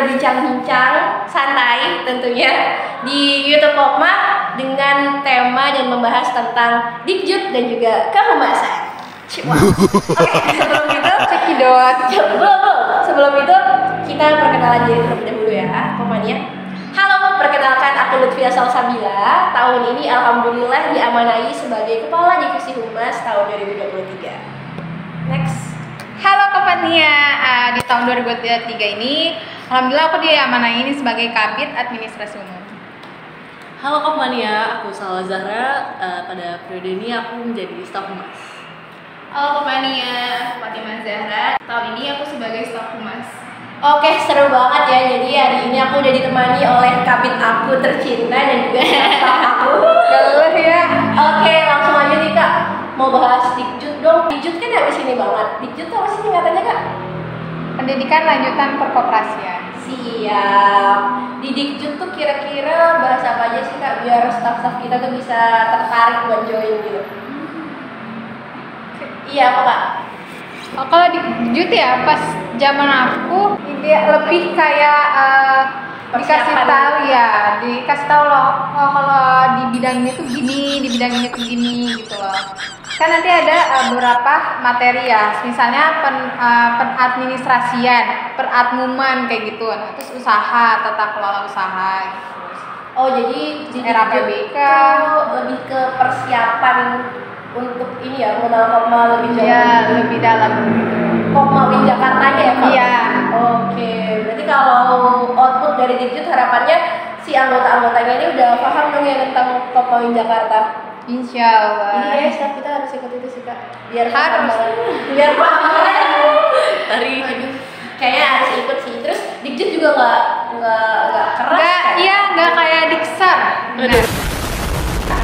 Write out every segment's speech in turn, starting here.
berbincang-bincang santai tentunya di YouTube Kopma dengan tema dan membahas tentang Dikjut dan juga kehumasan. Oke, sebelum itu cekidot. Sebelum itu kita perkenalan diri terlebih dahulu ya, Kopmania. Halo, perkenalkan aku Lutfia Salsabila. Tahun ini alhamdulillah diamanai sebagai Kepala Divisi Humas tahun 2023. Next. Halo Kopmania, di tahun 2023 ini alhamdulillah aku diamanai ini sebagai Kabid Administrasi Umum. Halo Kopmania, aku Salwa Zahra. Pada periode ini aku menjadi staf humas. Halo Kopmania, aku Fatimah Zahra. Tahun ini aku sebagai staf humas. Oke, seru banget ya. Jadi hari ini aku udah ditemani oleh kabit aku tercinta dan juga staf aku. Galuh ya. Oke, langsung aja nih Kak. Mau bahas Dikjut dong. Dikjut kan habis ini banget. Dikjut tuh apa sih singkatannya Kak? Pendidikan Lanjutan Perkoperasian. Siap. Di Dikjut tuh kira-kira bahas apa aja sih Kak biar staf-staf kita tuh bisa tertarik buat join gitu. Iya apa Kak? Oh, kalau di Dikjut ya pas zaman aku dia lebih kayak dikasih tahu ya, dikasih tahu loh. Oh, kalau di bidang ini tuh gini, di bidang ini tuh gini gitu loh. Kan nanti ada beberapa materi ya, misalnya penadministrasian, peradmuman kayak gitu. Nah, terus usaha, tata kelola usaha gitu. Oh jadi Era PBK lebih ke persiapan untuk ini ya modal Kopma lebih jauh. Ya, lebih dalam. Kopma Win Jakarta ya Kak? Iya. Oke, berarti kalau output dari Dikjut harapannya si anggota-anggotanya ini udah paham dong ya tentang Kopma Win Jakarta. Insya Allah. Iya, staff kita harus ikut itu sih Kak. Biar Harus. Biar paham. Tari. Kayaknya harus ikut sih. Terus Dikjut juga nggak keras. Nggak kayak Diksar. Benar.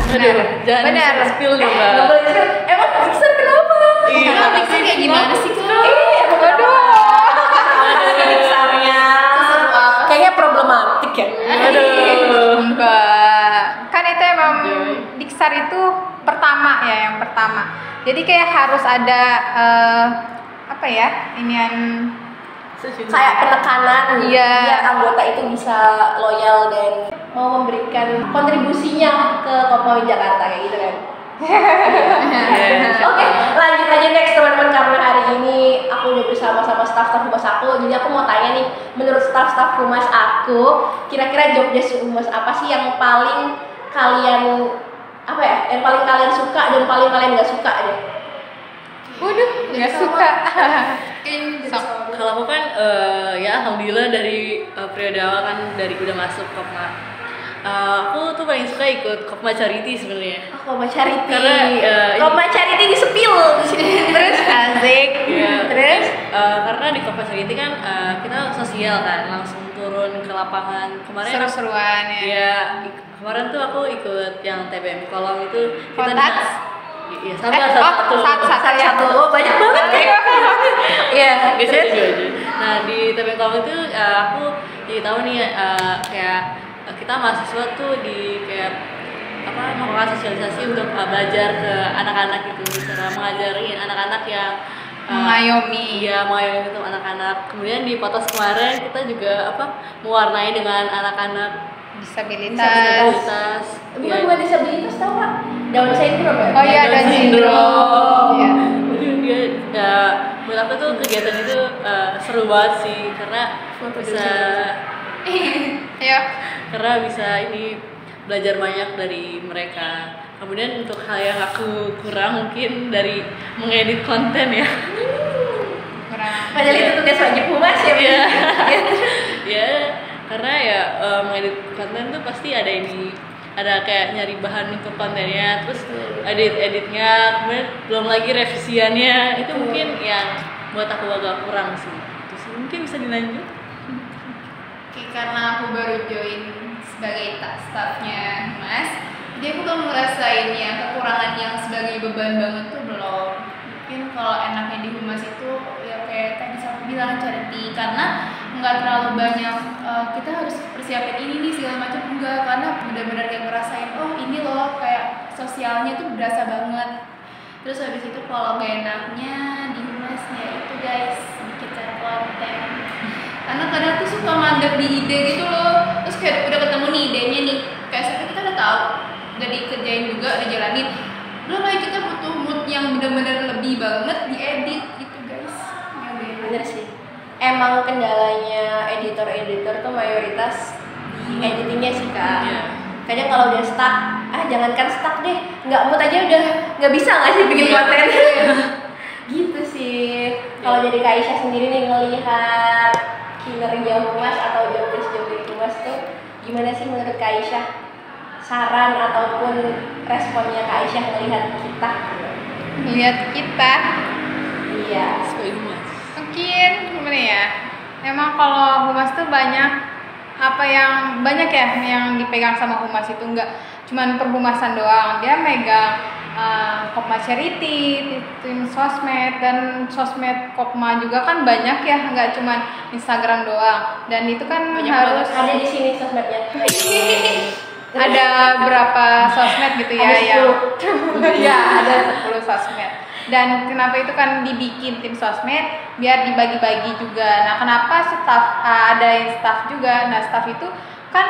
Aduh, jangan Benar. spill dong Nggak Mbak. boleh spill. Emang Dikjut kenapa? Iya. Emang Dikjut kayak gimana sih Kak? Emang kenapa? Diksarnya kayaknya problematik ya. Aduh. Enggak. Kan itu emang Diksar itu pertama ya, yang pertama. Jadi kayak harus ada apa ya? Inian Kayak penekanan Iya. biar anggota itu bisa loyal dan mau memberikan kontribusinya ke Kopma Win Jakarta kayak gitu kan. Oke, lanjut aja next teman-teman karena hari ini aku udah bersama-sama staf-staf humas aku. Jadi aku mau tanya nih, menurut staf-staf humas aku, kira-kira job desk humas apa sih yang paling kalian apa ya? Yang paling kalian suka dan paling kalian nggak suka deh? waduh, nggak suka. Kalau aku kan ya alhamdulillah dari periode awal kan dari udah masuk Kopma. Aku tuh paling suka ikut Kopma Charity sebenarnya. Oh, Kopma Charity. Karena Kopma Charity di sepil. Terus asik. Iya. Terus karena di Kopma Charity kan kita sosial kan, langsung turun ke lapangan. Kemarin Seru-seruan ya. ya kemarin tuh aku ikut yang TBM kolom itu kita Kontak? Iya, satu. satu banyak banget ya. Iya. Biasanya juga aja. Nah di TBM kolom itu aku jadi tahu nih kayak kita mahasiswa tuh di kayak apa melakukan sosialisasi untuk belajar ke anak-anak gitu, cara mengajarin anak-anak yang Mengayomi. Iya, mengayomi itu anak-anak. Kemudian di Potos kemarin kita juga mewarnai dengan anak-anak Disabilitas. Bukan disabilitas tau Kak? Down syndrome ya? Oh iya, Down syndrome. Iya. Dia ya, buat aku tuh kegiatan itu seru banget sih karena bisa Ayo. karena bisa ini belajar banyak dari mereka. Kemudian untuk hal yang aku kurang mungkin dari mengedit konten ya. Padahal itu tugas wajib humas ya. Iya. Ya, karena ya mengedit konten tuh pasti ada kayak nyari bahan untuk kontennya, terus editnya, kemudian belum lagi revisiannya, itu mungkin yang buat aku agak kurang sih. Terus mungkin bisa dilanjut. Oke, karena aku baru join sebagai staffnya Mas, jadi aku belum ngerasain yang kekurangan yang sebagai beban banget tuh belum. Mungkin kalau enaknya di humas itu ya kayak tadi saya bilang charity, karena nggak terlalu banyak kita harus persiapin ini nih segala macam, enggak, karena benar-benar kayak ngerasain oh ini loh kayak sosialnya tuh berasa banget. Terus habis itu kalau gak enaknya di humas ya itu guys, bikin cari konten karena kadang tuh suka mandek di ide gitu loh, terus kayak udah ketemu nih idenya nih, kayak sebenarnya kita udah tahu, udah dikerjain juga, udah jalanin, belum lagi kita butuh mood yang benar-benar lebih banget diedit gitu guys. Ya udah. Bener sih, emang kendalanya editor tuh mayoritas di editingnya sih kak. Kadang kalau udah stuck, jangankan stuck deh, nggak mood aja udah nggak bisa nggak sih bikin konten. Gitu sih. Kalau dari Kak Aisyah sendiri nih ngelihat kinerja Humas atau jobdesk Humas tuh gimana sih menurut Kak Aisyah? Saran ataupun responnya Kak Aisyah melihat kita? Lihat kita Iya. mungkin gimana ya, emang kalau Humas tuh banyak banyak ya yang dipegang sama Humas itu, nggak cuman perhumasan doang, dia megang Kopma Charity, tim sosmed, dan sosmed Kopma juga kan banyak ya, nggak cuman Instagram doang, dan itu kan Banyak harus ada di sini sosmednya. ada berapa sosmed gitu ya, Ada yang 10. ya ada 10 sosmed. Dan kenapa itu kan dibikin tim sosmed biar dibagi-bagi juga. Nah, kenapa ada staff juga. Nah, staff itu kan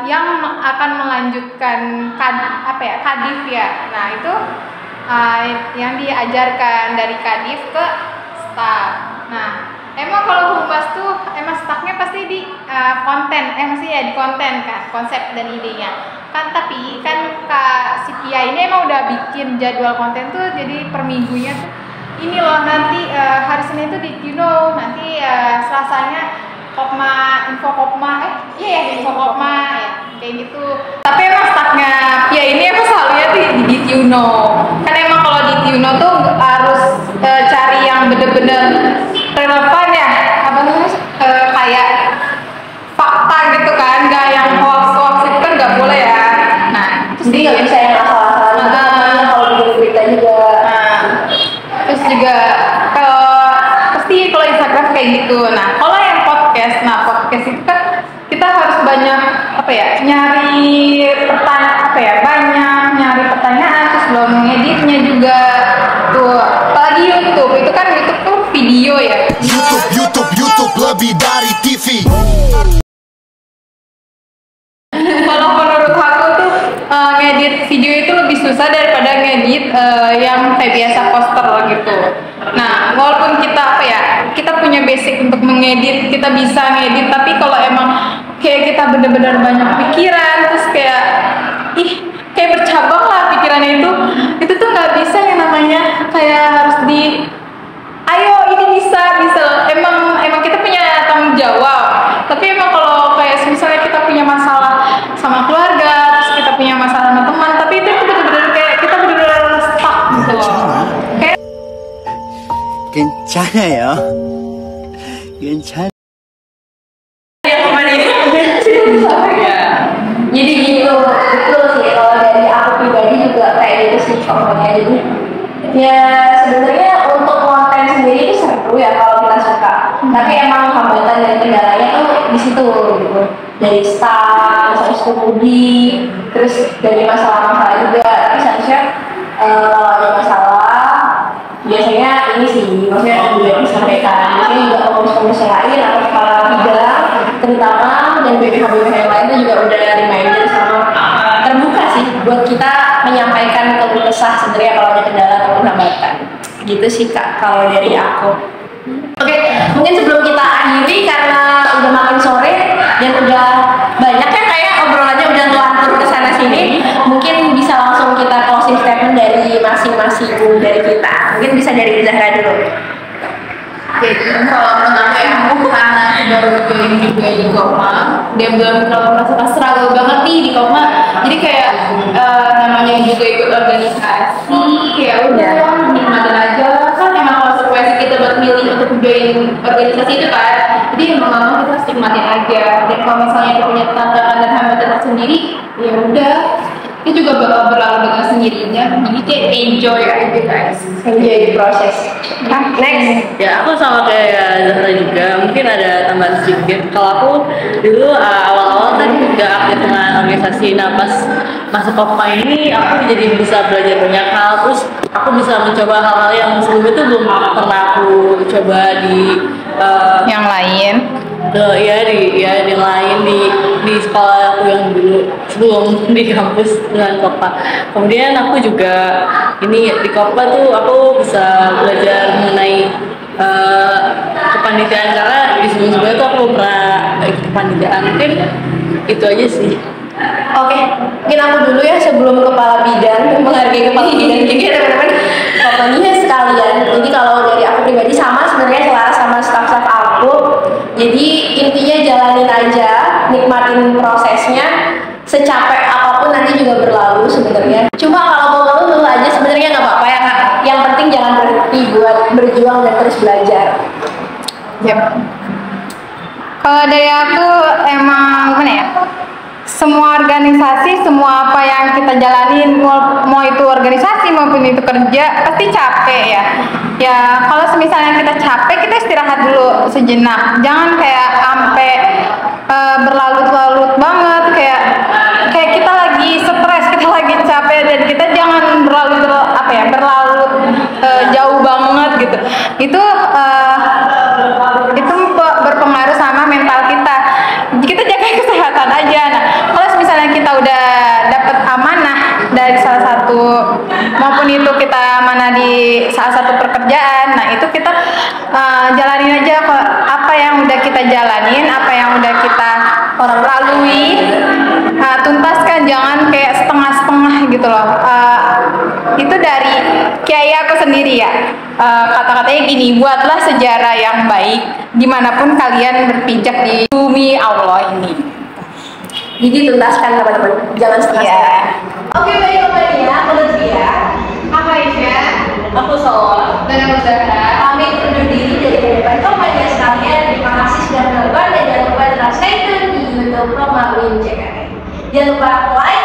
yang akan melanjutkan kadif ya. Nah, itu yang diajarkan dari kadif ke staff. Nah, emang kalau Humas tuh emang staffnya pasti di konten, masih ya di konten kan, konsep dan idenya kan. Tapi kan Kak Sipia ini emang udah bikin jadwal konten tuh, jadi per minggunya tuh ini loh, nanti hari Senin tuh di nanti Selasanya info Kopma ya kayak gitu. Tapi emang staffnya Pia ini emang selalunya tuh di Tuno. Kan emang kalau di Tuno tuh harus cari yang bener-bener relevan ya, kayak fakta gitu kan, nggak yang hoax itu kan nggak boleh ya. Nah, Jadi nggak bisa yang asal-asalan juga, kalau bikin berita juga. Nah, terus juga pasti kalau Instagram kayak gitu. Nah, kalau yang podcast itu kan kita harus banyak nyari pertanyaan, terus belum ngeditnya juga tuh. Apalagi YouTube itu kan, YouTube tuh video ya. YouTube lebih dari TV. Kalau menurut aku tuh ngedit video itu lebih susah daripada ngedit yang kayak biasa poster gitu. Nah, walaupun kita punya basic untuk mengedit, kita bisa ngedit, tapi kalau emang kayak kita bener-bener banyak pikiran, terus kayak bercabang lah pikirannya itu tuh nggak bisa yang namanya kayak harus ayo ini bisa. Emang kita punya tanggung jawab. Tapi emang kalau kayak misalnya kita punya masalah sama keluarga, terus kita punya masalah sama teman, tapi itu bener-bener kayak kita bener-bener stuck gitu loh. Kayak 괜찮아요. 괜찮. Jadi gitu, betul sih. Kalau dari aku pribadi juga kayak gitu sih contohnya. Jadi ya sebenarnya untuk konten sendiri itu seru ya kalau kita suka. Tapi emang hambatan dan kendalanya tuh di situ gitu. Dari staff, terus kemudi, terus dari masalah-masalah juga. Tapi seharusnya kalau ada masalah biasanya ini sih, maksudnya juga disampaikan. Biasanya juga pengurus-pengurus yang lain atau kepala bidang terutama dan BPH-BPH yang lain itu juga udah reminder sama terbuka sih buat kita menyampaikan keluh kesah sebenarnya kalau ada kendala atau hambatan. Gitu sih Kak kalau dari aku. Oke, mungkin sebelum kita akhiri karena udah makin sore dan udah banyak ya kayak obrolannya udah ngelantur ke sana sini, mungkin bisa langsung kita closing statement dari masing-masing dari kita. Mungkin bisa dari Zahra dulu. Jadi kalau menurut aku karena baru join juga di Kopma dan belum terlalu merasakan struggle banget nih di Kopma, jadi kayak namanya juga ikut organisasi, ya udah nikmatin aja kan. Emang konsekuensi kita buat milih untuk join organisasi itu kan, jadi mau nggak mau kita harus nikmatin aja. Dan kalau misalnya kita punya tantangan dan hambatan tersendiri, ya udah itu juga bakal berlalu dengan sendirinya. Jadi kayak enjoy aja guys, Enjoy the process. Next. Ya aku sama kayak Zahra juga, mungkin ada tambahan sedikit. Kalau aku dulu awal-awal kan nggak aktif dengan organisasi, nah pas masuk Kopma ini aku jadi bisa belajar banyak hal, terus aku bisa mencoba hal-hal yang sebelumnya itu belum pernah aku coba di Yang lain. Ya yang lain di sekolah aku yang dulu sebelum di kampus dengan Kopa. Kemudian aku juga ini di Kopa tuh aku bisa belajar mengenai kepanitiaan, karena di sebelum-sebelumnya tuh aku belum pernah ikut kepanitiaan. Mungkin itu aja sih. Oke, mungkin aku dulu ya sebelum kepala bidang, menghargai kepala bidang juga teman-teman. Pokoknya sekalian. Jadi kalau dari aku pribadi sama sebenarnya selaras sama staff-staff aku. Jadi intinya jalanin aja, nikmatin prosesnya. Secapek apapun nanti juga berlalu sebenarnya. Cuma kalau mau ngeluh aja sebenarnya nggak apa-apa ya Kak. Yang penting jangan berhenti buat berjuang dan terus belajar. Yep. Kalau dari aku emang gimana ya? Semua organisasi, semua apa yang kita jalanin, mau itu organisasi maupun itu kerja, pasti capek ya. Ya kalau misalnya kita capek, kita istirahat dulu sejenak. Jangan kayak sampai berlarut-larut banget, kayak kita lagi stres, kita lagi capek, dan kita jangan berlarut jauh banget gitu. Itu berpengaruh sama mental kita. Kita jaga kesehatan aja. Nah, kalau misalnya kita udah dapat amanah dari salah satu, maupun itu kita amanah di salah satu pekerjaan, nah itu kita jalanin aja apa yang udah kita jalanin, apa yang udah kita lalui, tuntaskan, jangan kayak setengah-setengah gitu loh. Itu dari kiai aku sendiri ya. Kata-katanya gini, buatlah sejarah yang baik dimanapun kalian berpijak di bumi Allah ini. Jadi tuntaskan teman-teman, jangan setengah-setengah. Oke, baik teman-teman, aku Lutfia. Aku Aisyah. Aku Salwa. Dan aku Zahra. Pamit undur diri dari hadapan teman-teman sekalian. Terima kasih sudah menonton dan jangan lupa tetap stay tune di YouTube Roma Win Jakarta. Jangan lupa like,